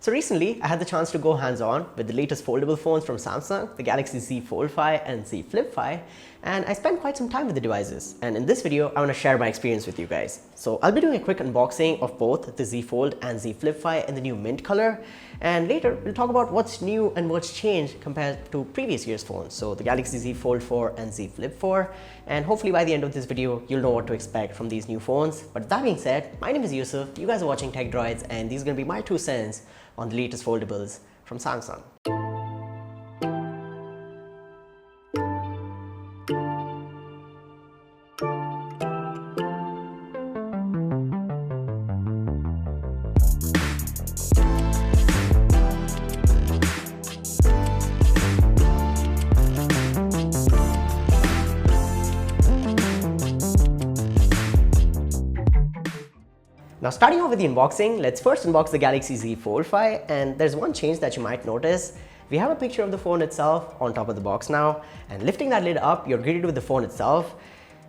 So recently, I had the chance to go hands-on with the latest foldable phones from Samsung, the Galaxy Z Fold 5 and Z Flip 5, and I spent quite some time with the devices. And in this video, I want to share my experience with you guys. So I'll be doing a quick unboxing of both the Z Fold and Z Flip 5 in the new mint color, and later we'll talk about what's new and what's changed compared to previous year's phones. So the Galaxy Z Fold 4 and Z Flip 4, and hopefully by the end of this video, you'll know what to expect from these new phones. But that being said, my name is Yusuf, you guys are watching Tech Droids, and these are going to be my 2 cents on the latest foldables from Samsung. Now starting off with the unboxing, let's first unbox the Galaxy Z Fold 5, and there's one change that you might notice. We have a picture of the phone itself on top of the box now, and lifting that lid up, you're greeted with the phone itself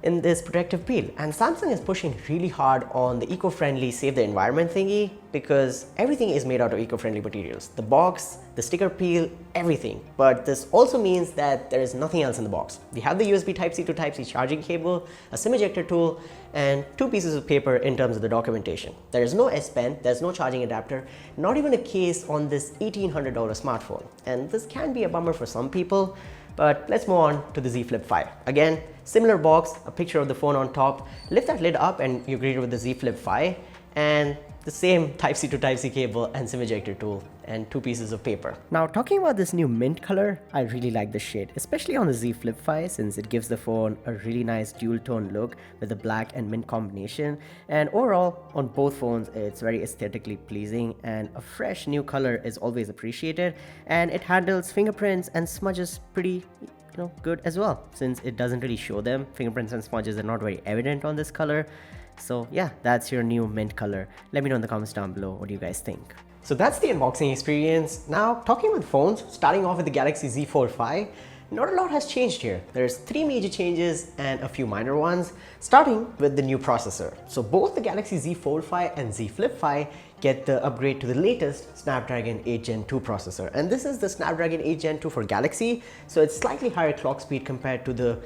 in this protective peel. And Samsung is pushing really hard on the eco-friendly save the environment thingy because everything is made out of eco-friendly materials. The box, the sticker peel, everything. But this also means that there is nothing else in the box. We have the USB Type-C to Type-C charging cable, a SIM ejector tool, and 2 pieces of paper in terms of the documentation. There is no S Pen, there's no charging adapter, not even a case on this $1,800 smartphone. And this can be a bummer for some people, but let's move on to the Z Flip 5. Again, similar box, a picture of the phone on top. Lift that lid up and you're greeted with the Z Flip 5 and the same Type-C to Type-C cable and SIM ejector tool and 2 pieces of paper. Now talking about this new mint color, I really like this shade, especially on the Z Flip 5 since it gives the phone a really nice dual tone look with the black and mint combination. And overall, on both phones, it's very aesthetically pleasing, and a fresh new color is always appreciated, and it handles fingerprints and smudges pretty good as well, since it doesn't really show them. Fingerprints and smudges are not very evident on this color. So yeah, that's your new mint color. Let me know in the comments down below what do you guys think. So that's the unboxing experience. Now talking with phones, starting off with the Galaxy Z Fold 5, not a lot has changed here. There's 3 major changes and a few minor ones, starting with the new processor. So both the Galaxy Z Fold 5 and Z Flip 5 get the upgrade to the latest Snapdragon 8 Gen 2 processor. And this is the Snapdragon 8 Gen 2 for Galaxy, so it's slightly higher clock speed compared to the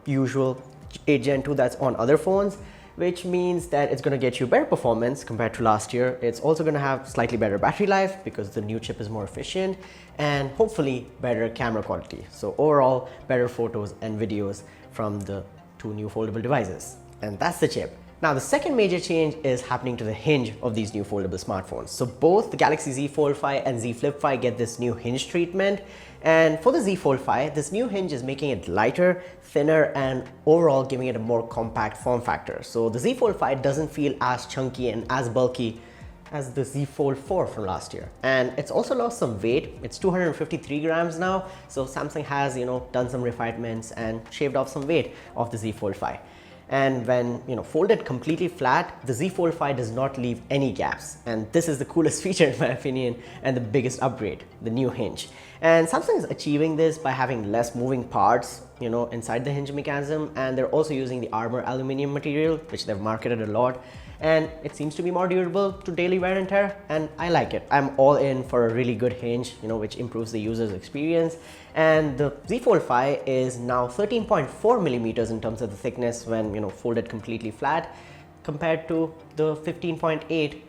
usual 8 Gen 2 that's on other phones, which means that it's going to get you better performance compared to last year. It's also going to have slightly better battery life because the new chip is more efficient, and hopefully better camera quality. So overall, better photos and videos from the 2 new foldable devices. And that's the chip. Now the second major change is happening to the hinge of these new foldable smartphones. So both the Galaxy Z Fold 5 and Z Flip 5 get this new hinge treatment. And for the Z Fold 5, this new hinge is making it lighter, thinner, and overall giving it a more compact form factor. So the Z Fold 5 doesn't feel as chunky and as bulky as the Z Fold 4 from last year. And it's also lost some weight. It's 253 grams now. So Samsung has, done some refinements and shaved off some weight of the Z Fold 5. And when folded completely flat, the Z Fold 5 does not leave any gaps. And this is the coolest feature in my opinion, and the biggest upgrade, the new hinge. And Samsung is achieving this by having less moving parts, inside the hinge mechanism. And they're also using the Armor aluminum material, which they've marketed a lot. And it seems to be more durable to daily wear and tear, and I like it. I'm all in for a really good hinge, which improves the user's experience. And the Z Fold 5 is now 13.4 millimeters in terms of the thickness when folded completely flat, compared to the 15.8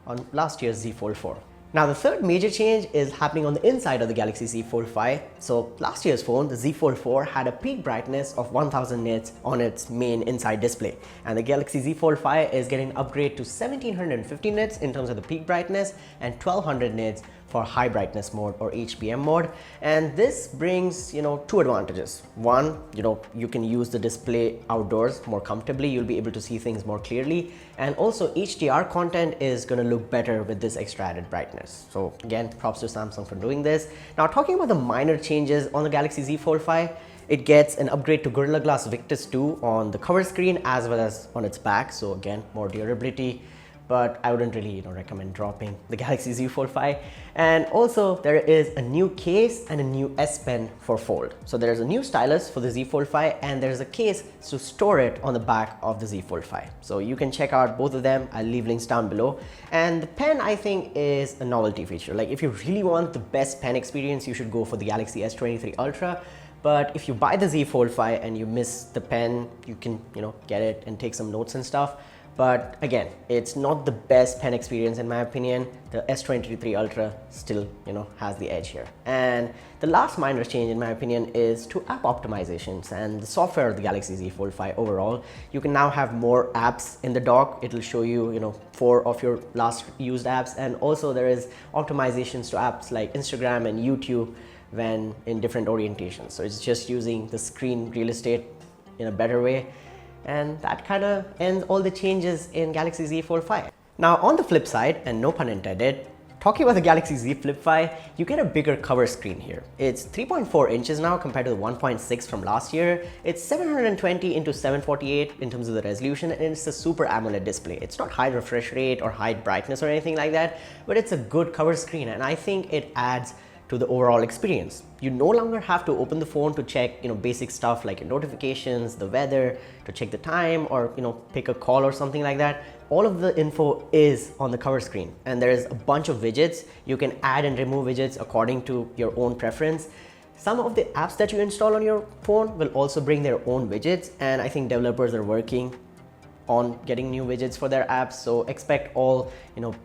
on last year's Z Fold 4. Now the third major change is happening on the inside of the Galaxy Z Fold 5. So last year's phone, the Z Fold 4, had a peak brightness of 1000 nits on its main inside display. And the Galaxy Z Fold 5 is getting an upgrade to 1750 nits in terms of the peak brightness and 1200 nits for high brightness mode or HPM mode. And this brings 2 advantages. One, you can use the display outdoors more comfortably. You'll be able to see things more clearly, and also HDR content is going to look better with this extra added brightness. So again, props to Samsung for doing this. Now talking about the minor changes on the Galaxy Z Fold 5, it gets an upgrade to Gorilla Glass Victus 2 on the cover screen as well as on its back. So again, more durability, but I wouldn't really recommend dropping the Galaxy Z Fold 5. And also there is a new case and a new S Pen for Fold. So there's a new stylus for the Z Fold 5 and there's a case to store it on the back of the Z Fold 5. So you can check out both of them. I'll leave links down below. And the pen, I think, is a novelty feature. Like if you really want the best pen experience, you should go for the Galaxy S23 Ultra. But if you buy the Z Fold 5 and you miss the pen, you can get it and take some notes and stuff. But again, it's not the best pen experience in my opinion. The S23 Ultra still, has the edge here. And the last minor change in my opinion is to app optimizations and the software of the Galaxy Z Fold 5 overall. You can now have more apps in the dock. It'll show you, 4 of your last used apps. And also there is optimizations to apps like Instagram and YouTube when in different orientations. So it's just using the screen real estate in a better way. And that kind of ends all the changes in Galaxy Z Fold 5. Now on the flip side, and no pun intended, talking about the Galaxy Z Flip 5, you get a bigger cover screen here. It's 3.4 inches now compared to the 1.6 from last year. It's 720 into 748 in terms of the resolution, and it's a Super AMOLED display. It's not high refresh rate or high brightness or anything like that, but it's a good cover screen, and I think it adds to the overall experience. You no longer have to open the phone to check basic stuff like your notifications, the weather, to check the time, or pick a call or something like that. All of the info is on the cover screen, and there is a bunch of widgets. You can add and remove widgets according to your own preference. Some of the apps that you install on your phone will also bring their own widgets, and I think developers are working on getting new widgets for their apps, so expect all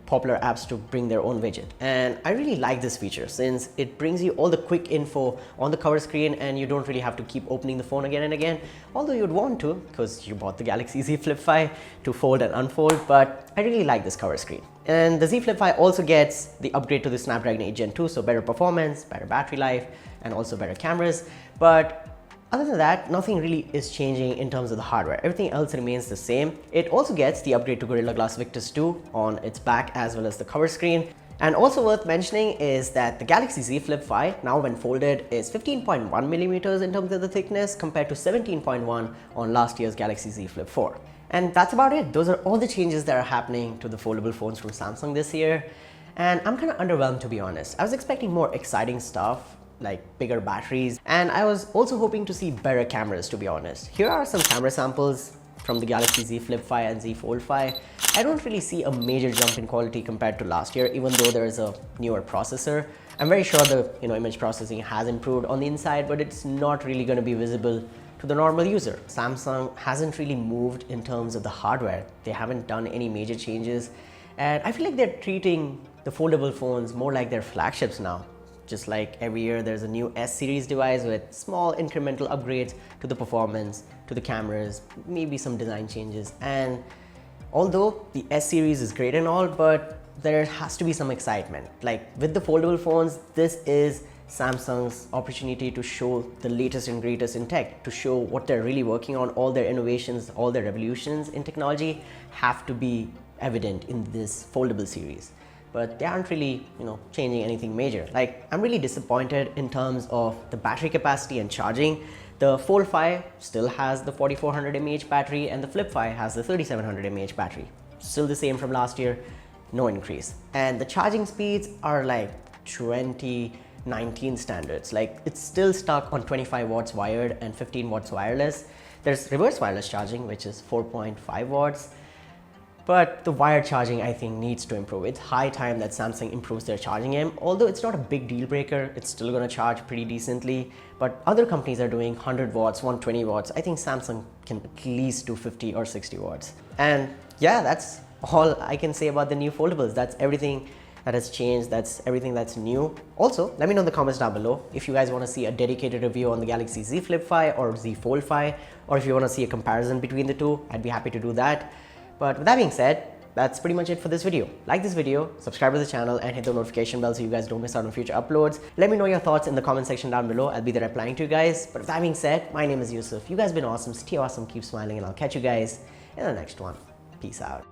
popular apps to bring their own widget. And I really like this feature since it brings you all the quick info on the cover screen, and you don't really have to keep opening the phone again and again, although you'd want to because you bought the Galaxy Z Flip 5 to fold and unfold. But I really like this cover screen. And the Z Flip 5 also gets the upgrade to the Snapdragon 8 Gen 2, so better performance, better battery life, and also better cameras. But other than that, nothing really is changing in terms of the hardware. Everything else remains the same. It also gets the upgrade to Gorilla Glass Victus 2 on its back as well as the cover screen. And also worth mentioning is that the Galaxy Z Flip 5, now when folded, is 15.1 millimeters in terms of the thickness compared to 17.1 on last year's Galaxy Z Flip 4. And that's about it. Those are all the changes that are happening to the foldable phones from Samsung this year. And I'm kind of underwhelmed, to be honest. I was expecting more exciting stuff, like bigger batteries, and I was also hoping to see better cameras, to be honest. Here are some camera samples from the Galaxy Z Flip 5 and Z Fold 5. I don't really see a major jump in quality compared to last year, even though there is a newer processor. I'm very sure the image processing has improved on the inside, but it's not really going to be visible to the normal user. Samsung hasn't really moved in terms of the hardware. They haven't done any major changes, and I feel like they're treating the foldable phones more like their flagships now. Just like every year there's a new S series device with small incremental upgrades to the performance, to the cameras, maybe some design changes. And although the S series is great and all, but there has to be some excitement. Like with the foldable phones, this is Samsung's opportunity to show the latest and greatest in tech, to show what they're really working on. All their innovations, all their revolutions in technology have to be evident in this foldable series. But they aren't really, changing anything major. Like, I'm really disappointed in terms of the battery capacity and charging. The Fold 5 still has the 4400 mAh battery, and the Flip 5 has the 3700 mAh battery. Still the same from last year, no increase. And the charging speeds are like 2019 standards. Like, it's still stuck on 25 watts wired and 15 watts wireless. There's reverse wireless charging, which is 4.5 watts. But the wired charging, I think, needs to improve. It's high time that Samsung improves their charging game. Although it's not a big deal breaker, it's still going to charge pretty decently. But other companies are doing 100 watts, 120 watts. I think Samsung can at least do 50 or 60 watts. And yeah, that's all I can say about the new foldables. That's everything that has changed. That's everything that's new. Also, let me know in the comments down below if you guys want to see a dedicated review on the Galaxy Z Flip 5 or Z Fold 5, or if you want to see a comparison between the two, I'd be happy to do that. But with that being said, that's pretty much it for this video. Like this video, subscribe to the channel, and hit the notification bell so you guys don't miss out on future uploads. Let me know your thoughts in the comment section down below. I'll be there replying to you guys. But with that being said, my name is Yusuf. You guys have been awesome. Stay awesome, keep smiling, and I'll catch you guys in the next one. Peace out.